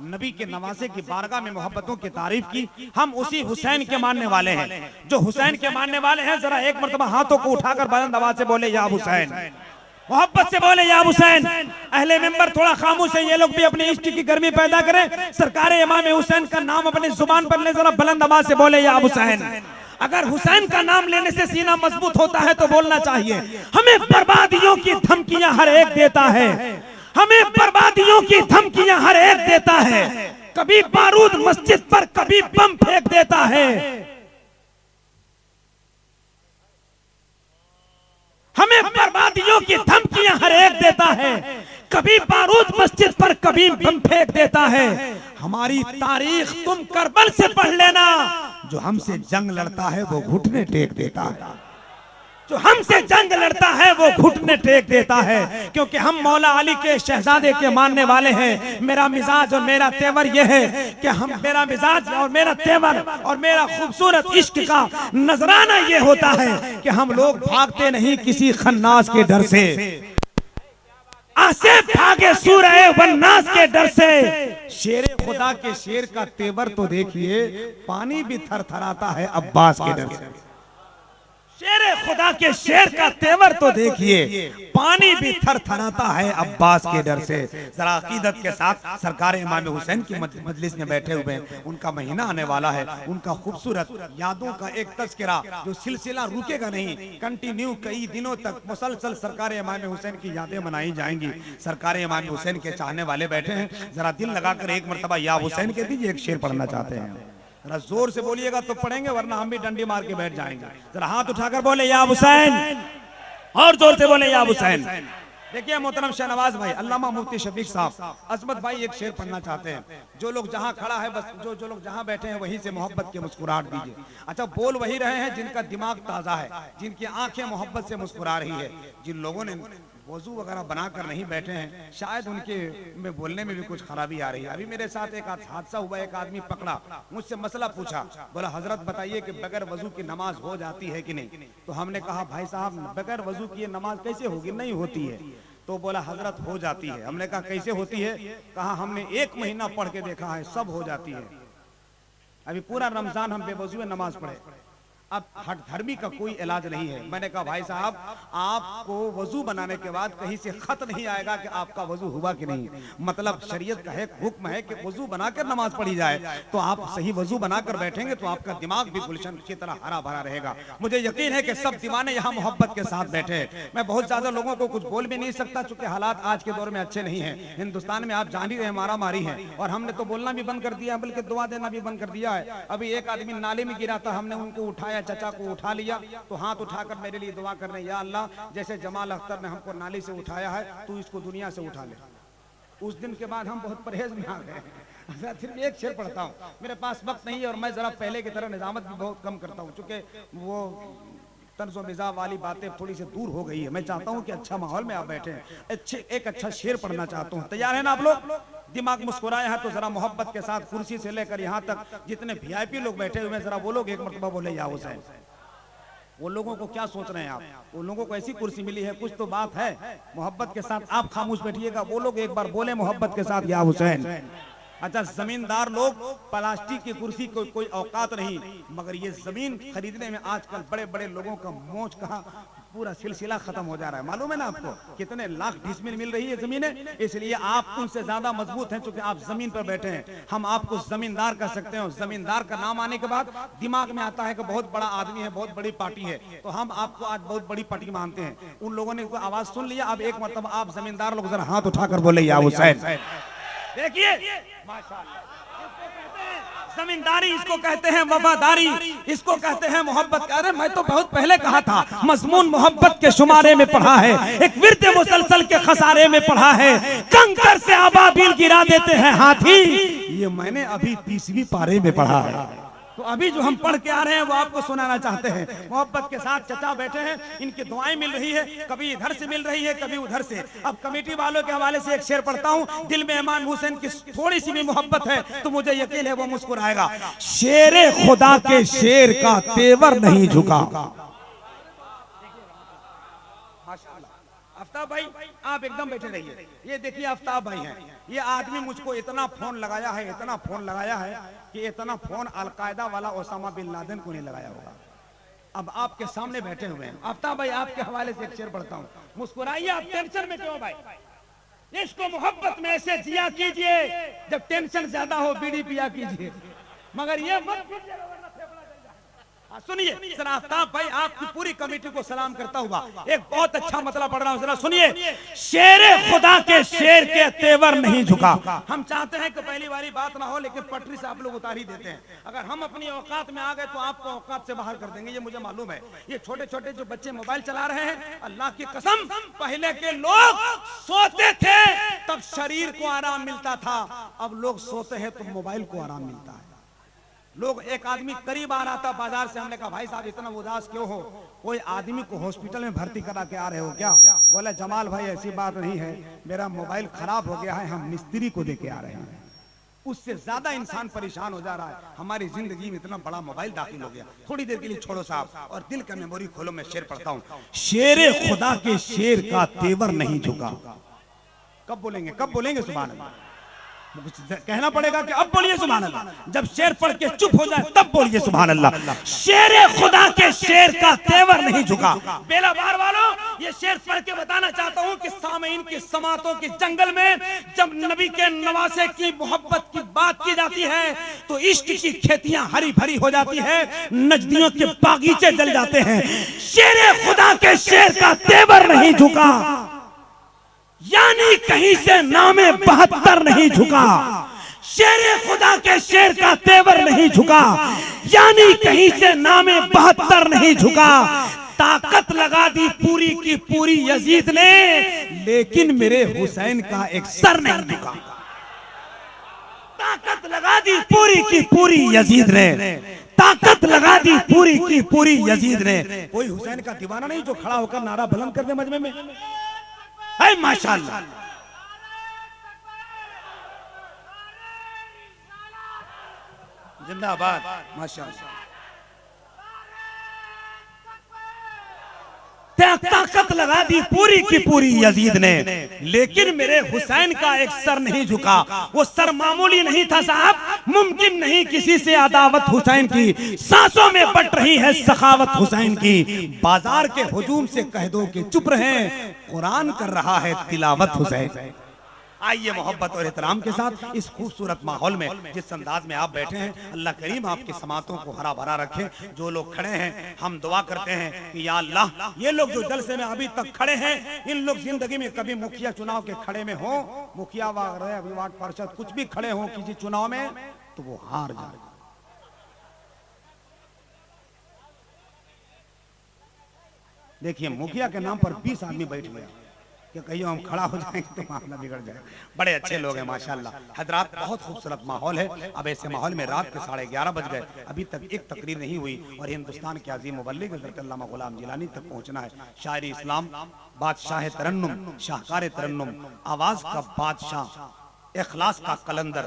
नबी के नवासे की बारगाह में मोहब्बतों की तारीफ की। हम उसी हुसैन के मानने वाले हैं। जो हुसैन के मानने वाले हैं जरा एक मरतबा हाथों को उठाकर बुलंद आवाज से बोले या हुसैन, मोहब्बत से बोले या हुसैन। अहले मिंबर थोड़ा खामोश है, ये लोग भी अपनी इश्क की गर्मी पैदा करें। सरकार इमाम हुसैन का नाम अपनी जुबान पर ले, जरा बुलंद आवाज से बोले या हुसैन। अगर हुसैन का नाम लेने से सीना मजबूत होता है तो बोलना चाहिए। हमें बर्बादियों की धमकियां हर एक देता है, हमें बर्बादियों की धमकियां हर एक देता है। कभी बारूद मस्जिद पर, कभी बम फेंक देता है। हमें बर्बादियों की धमकियां हर एक देता है। कभी बारूद मस्जिद पर, कभी बम फेंक देता है। हमारी तारीख तुम करबल से पढ़ लेना। जो हमसे जंग लड़ता है वो घुटने टेक देता है। जो हमसे जंग लड़ता है वो घुटने टेक देता है। क्योंकि हम मौला अली के शहजादे के मानने वाले हैं। मेरा मिजाज और मेरा तेवर ये है कि मेरा मिजाज और मेरा तेवर और मेरा खूबसूरत इश्क का नजराना ये होता है कि हम लोग भागते नहीं किसी खन्नास के डर से, आसे भागे सूरह वन्नास के डर से। शेरे खुदा के शेर का तेवर तो देखिए, पानी भी थरथराता है अब्बास के डर से। शेरे खुदा के शेर का तेवर तो देखिए, पानी भी थरथराता है अब्बास के डर से। जरा अकीदत के साथ सरकार इमाम हुसैन की मजलिस में बैठे हुए हैं। उनका महीना आने वाला है। उनका खूबसूरत यादों का एक तज़किरा जो सिलसिला रुकेगा नहीं, कंटिन्यू कई दिनों तक मुसलसल सरकार इमाम हुसैन की यादें मनाई जाएंगी। सरकार इमाम हुसैन के चाहने वाले बैठे हैं। जरा दिल लगाकर एक मरतबा या हुसैन के दीजिए, एक शेर पढ़ना चाहते हैं। जरा जोर से बोलिएगा तो पढ़ेंगे, वरना हम भी डंडी मार के बैठ जाएंगे। जरा हाथ उठाकर बोले या हुसैन, और जोर से बोले या हुसैन। देखिए मोहतरम शाहनवाज भाई, अल्लामा मुफ्ती शफीक साहब, अजमत भाई एक शेर पढ़ना चाहते हैं। जो लोग जहां खड़ा है बस, जो लोग जहां बैठे हैं वहीं से मोहब्बत की मुस्कुराहट दीजिए। अच्छा, बोल वही रहे हैं जिनका दिमाग ताजा है, जिनकी आंखें मोहब्बत से मुस्कुरा रही है। जिन लोगों ने वजू वगैरह बनाकर नहीं बैठे हैं, शायद उनके में बोलने में भी कुछ खराबी आ रही है। अभी मेरे साथ एक हादसा हुआ, एक आदमी पकड़ा, मुझसे मसला पूछा, बोला हजरत बताइए कि बगैर वजू की नमाज हो जाती है कि नहीं। तो हमने कहा भाई साहब बगैर वजू की नमाज कैसे होगी, नहीं होती है। तो बोला हजरत हो जाती है। हमने कहा कैसे होती है। कहा हमने 1 महीना पढ़ के देखा है, सब हो जाती है। अभी पूरा रमजान हम बेवजू नमाज पढ़े। अब हट धर्मी का कोई इलाज नहीं है। मैंने कहा भाई साहब आपको वजू बनाने के बाद कहीं से खत नहीं आएगा कि आपका वजू हुआ कि नहीं। मतलब शरीयत का है, हुक्म है कि वजू बनाकर नमाज पढ़ी जाए। तो आप सही वजू बनाकर बैठेंगे तो आपका दिमाग भी गुलशन की तरह हरा भरा रहेगा। मुझे यकीन है कि सब दीवाने यहाँ मोहब्बत के साथ बैठे हैं। मैं बहुत ज्यादा लोगों को कुछ बोल भी नहीं सकता, चूंकि हालात आज के दौर में अच्छे नहीं है। हिंदुस्तान में आप जान ही रहे मारा मारी है, और हमने तो बोलना भी बंद कर दिया, बल्कि दुआ देना भी बंद कर दिया है। अभी एक आदमी नाले में गिरा था, हमने उनको उठाया, चचा को उठा लिया तो हाथ उठाकर मेरे लिए दुआ करने, या अल्लाह जैसे जमाल अख्तर ने हमको नाली से उठाया है तू इसको दुनिया से उठा ले। उस दिन के बाद हम बहुत परहेज में आ गए। फिर एक शेर पढ़ता हूँ, मेरे पास वक्त नहीं है और मैं जरा पहले की तरह निजामत भी बहुत कम करता हूँ, चूंकि वो तर्ज़ो मिज़ाज वाली बातें थोड़ी सी दूर हो गई है। मैं चाहता हूँ कि अच्छा माहौल में आप बैठे हैं। एक अच्छा शेर पढ़ना चाहता हूँ। तैयार है ना आप लोग? दिमाग मुस्कुराया है तो जरा मोहब्बत के साथ कुर्सी से लेकर यहाँ तक जितने VIP लोग बैठे हुए हैं, जरा वो लोग एक मरतबा बोले या हुसैन। वो लोगों को क्या सोच रहे हैं आप? वो लोगों को ऐसी कुर्सी मिली है, कुछ तो बात है। मोहब्बत के साथ आप खामोश बैठिएगा, वो लोग एक बार बोले मोहब्बत के साथ या हुसैन। अच्छा, जमींदार लोग प्लास्टिक की कुर्सी कोई औकात नहीं, मगर ये जमीन खरीदने में आजकल बड़े बड़े लोगों का मौज कहा पूरा सिलसिला खत्म हो जा रहा है। मालूम है ना आपको कितने लाख डिसमिल मिल रही है जमीनें। इसलिए आप उनसे ज्यादा मजबूत हैं क्योंकि आप जमीन पर बैठे हैं। हम आपको जमींदार कह सकते हैं। जमींदार का नाम आने के बाद दिमाग में आता है कि बहुत बड़ा आदमी है, बहुत बड़ी पार्टी है, तो हम आपको आज बहुत बड़ी पार्टी मानते हैं। उन लोगों ने आवाज सुन लिया। अब एक मतलब आप जमींदार लोग जरा हाथ उठाकर बोले या हुसैन। देखिए माशाअल्लाह, जमींदारी इसको कहते हैं, वफादारी इसको कहते हैं, मोहब्बत। अरे मैं तो बहुत पहले कहा था, मजमून मोहब्बत के शुमारे में पढ़ा है, एक विरद मुसलसल के खसारे में पढ़ा है, कंकर से अबाबिल गिरा देते हैं हाथी, ये मैंने अभी 30वीं पारे में पढ़ा है। तो अभी जो हम पढ़ के आ रहे हैं वो आपको सुनाना चाहते हैं। मोहब्बत के साथ चचा बैठे हैं, इनकी दुआएं मिल रही है, कभी इधर से मिल रही है, कभी उधर से। अब कमेटी वालों के हवाले से एक शेर पढ़ता हूं। दिल में इमाम हुसैन की थोड़ी सी भी मोहब्बत है तो मुझे यकीन है वो मुस्कुराएगा। शेरे खुदा के शेर का तेवर नहीं झुका। आफ्ताब भाई आप एकदम बैठे रहिए। ये देखिए आफ्ताब भाई हैं, ये आदमी मुझको इतना फोन लगाया है, इतना फोन लगाया है कि इतना फोन अलकायदा वाला ओसामा बिन लादेन को नहीं लगाया होगा। अब आपके सामने बैठे हुए हैं। आफ्ताब भाई आपके हवाले से एक शेर पढ़ता हूँ, मुस्कुराइए, आप टेंशन में क्यों भाई? इसको मोहब्बत में ऐसे जिया कीजिए, जब टेंशन ज्यादा हो बीड़ी पिया कीजिए, मगर ये मत कीजिए। सुनिए सर आफ्ताब भाई, आपकी पूरी कमेटी को सलाम करता हुआ एक बहुत अच्छा मतलब पढ़ रहा हूँ, जरा सुनिए। शेरे खुदा के शेर के तेवर नहीं झुका। हम चाहते हैं कि पहली बारी बात ना हो, लेकिन पटरी से आप लोग उतार ही देते हैं। अगर हम अपनी औकात में आ गए तो आपको औकात से बाहर कर देंगे, ये मुझे मालूम है। ये छोटे छोटे जो बच्चे मोबाइल चला रहे हैं, अल्लाह की कसम, पहले के लोग सोते थे तब शरीर को आराम मिलता था, अब लोग सोते हैं तो मोबाइल को आराम मिलता है। लोग, एक आदमी करीब आ रहा था बाजार से, हमने कहा भाई साहब इतना उदास क्यों हो, कोई आदमी को हॉस्पिटल में भर्ती करा के आ रहे हो क्या? बोला जमाल भाई ऐसी बात नहीं है, मेरा मोबाइल खराब हो गया है, हम मिस्त्री को देके आ रहे हैं। उससे ज्यादा इंसान परेशान हो जा रहा है, हमारी जिंदगी में इतना बड़ा मोबाइल दाखिल हो गया। थोड़ी देर के लिए छोड़ो साहब और दिल का मेमोरी खोलो, मैं शेर पढ़ता हूँ। शेरे खुदा के शेर का तेवर नहीं झुका। कब बोलेंगे, कब बोलेंगे सुभान अल्लाह? कहना पड़ेगा कि अब बोलिए सुभान अल्लाह। जब शेर पढ़ के चुप हो जाए तब बोलिए सुभान अल्लाह। शेरे खुदा के शेर का तेवर नहीं झुका। बेला बार वालों, ये शेर पढ़ के बताना चाहता हूँ कि सामईन की समातों के जंगल में जब नबी के नवासे की मोहब्बत की बात की जाती है तो इश्क की खेतियां हरी भरी हो जाती है, नजदियों के बागीचे जल जाते हैं। शेरे खुदा के शेर का तेवर नहीं झुका, यानी कहीं से नामे 72 नहीं झुका। शेरे खुदा के शेर का तेवर नहीं झुका, यानी कहीं से नामे 72 नहीं झुका। ताकत लगा दी पूरी की पूरी यजीद ने, लेकिन मेरे हुसैन का एक सर नहीं झुका। ताकत लगा दी पूरी की पूरी यजीद ने, ताकत लगा दी पूरी की पूरी यजीद ने। कोई हुसैन का दीवाना नहीं जो खड़ा होकर नारा बुलंद कर दे मजमे में, है माशाअल्लाह। जिंदाबाद माशाअल्लाह। ताकत लगा दी पूरी की पूरी यजीद ने, लेकिन मेरे हुसैन का एक सर नहीं झुका। वो सर मामूली नहीं था साहब, मुमकिन नहीं किसी से अदावत हुसैन की, सांसों में बट रही है सखावत हुसैन की। बाजार के हुजूम से कह दो कि चुप रहें, कुरान कर रहा है तिलावत हुसैन। आइए मोहब्बत और एहतराम के साथ इस खूबसूरत माहौल में जिस अंदाज में आप बैठे हैं, अल्लाह करीम आपकी समातों को हरा भरा रखे। जो लोग खड़े हैं हम दुआ करते हैं कि या अल्लाह, ये लोग जो जलसे में अभी तक खड़े हैं, इन लोग जिंदगी में कभी मुखिया चुनाव के खड़े में हो, मुखिया विभाग पार्षद कुछ भी खड़े हो किसी चुनाव में, तो वो हार जाए। देखिए मुखिया के नाम पर 20 आदमी बैठ गए कि कहीं हम खड़ा हो जाएंगे तो मामला बिगड़ जाए। बड़े अच्छे लोग हैं माशाल्लाह। हजरात बहुत खूबसूरत माहौल है। अब ऐसे माहौल में रात के 11:30 बज गए, अभी तक एक तकरीर नहीं हुई और हिंदुस्तान के अजीम मुबल्लिग हज़रत अल्लामा गुलाम जिलानी तक पहुंचना है। शायरी इस्लाम, बादशाह तरन्नुम, शाहकार तरन्नुम, आवाज का बादशाह, इखलास का कलंदर,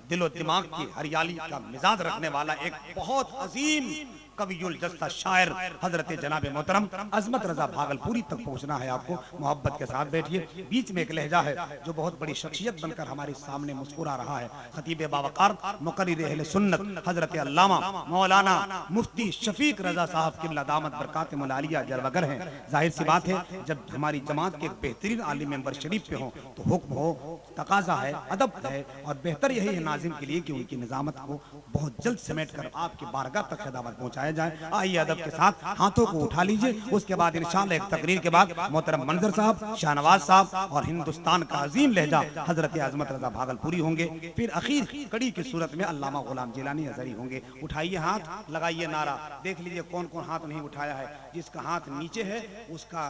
दिलो दिमाग की हरियाली का मिजाज रखने वाला एक बहुत अजीम कवियुल जस्सा शायर हजरत जनाब मोहतरम अजमत रजा भागलपुरी तक पहुंचना है आपको। मोहब्बत के साथ बैठिए। बीच में एक लहजा है जो बहुत बड़ी शख्सियत बनकर हमारे सामने मुस्कुरा रहा है। खतीब बावकार मुकर्रिर अहले सुन्नत हजरत अल्लामा मौलाना मुफ्ती शफीक रजा साहब किबला दामत बरकातुहुल आलिया जलवगर हैं। जाहिर सी बात है जब हमारी जमात के बेहतरीन आलिम मेंबर शरीफ पे हो तो हुक्म हो, तकाजा है, अदब है और बेहतर यही है नाज़िम के लिए कि उनकी निजामत को बहुत जल्द समेट कर आपकी बारगाह तक खिदमत पहुंचाए जाए। आइए अदब के साथ हाथों को उठा लीजिए। उसके बाद इंशाअल्लाह एक तकरीर के बाद मोहतरम मंजर साहब, शाहनवाज साहब और हिंदुस्तान का अजीम लहजा हजरत अजमत रजा भागलपुरी होंगे। फिर आखिर कड़ी की सूरत में अल्लामा गुलाम जिलानी अजहरी होंगे। उठाइए हाथ, लगाइए नारा। देख लीजिए कौन कौन हाथ नहीं उठाया है। जिसका हाथ नीचे है उसका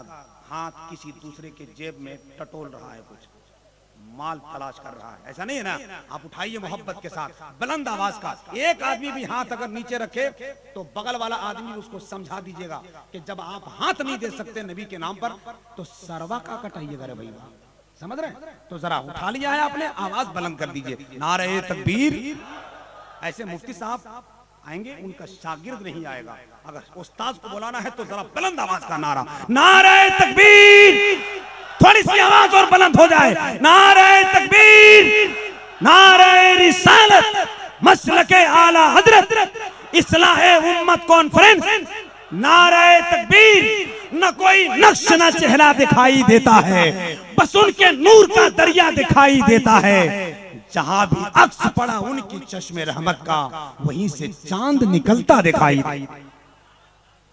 हाथ किसी दूसरे के जेब में टटोल रहा है, कुछ माल तलाश कर रहा है, ऐसा नहीं है ना। आप उठाइए मोहब्बत के साथ बुलंद आवाज का। एक आदमी भी हाथ अगर नीचे रखे तो बगल वाला आदमी उसको समझा दीजिएगा कि जब आप हाथ नहीं दे सकते नबी के नाम पर तो सरवा का कटाइएगा रे भैया, समझ रहे हैं? तो जरा उठा लिया है आपने, आवाज बुलंद कर दीजिए, नारे तकबीर। ऐसे मुफ्ती साहब आएंगे, उनका शागिर्द नहीं आएगा। अगर उस्ताद को बुलाना है तो जरा बुलंद आवाज का नारा, नारे तकबीर, थोड़ी सी आवाज और बुलंद हो जाए, नारे तकबीर, नारे रिसालत, मसलके आला हजरत, इस्लाहे उम्मत कॉन्फ्रेंस, नारे तकबीर। न कोई नक्श न चेहरा दिखाई देता है, बस उनके नूर का दरिया दिखाई देता है। जहां भी अक्स पड़ा उनकी चश्मे रहमत का, वहीं से चांद निकलता दिखाई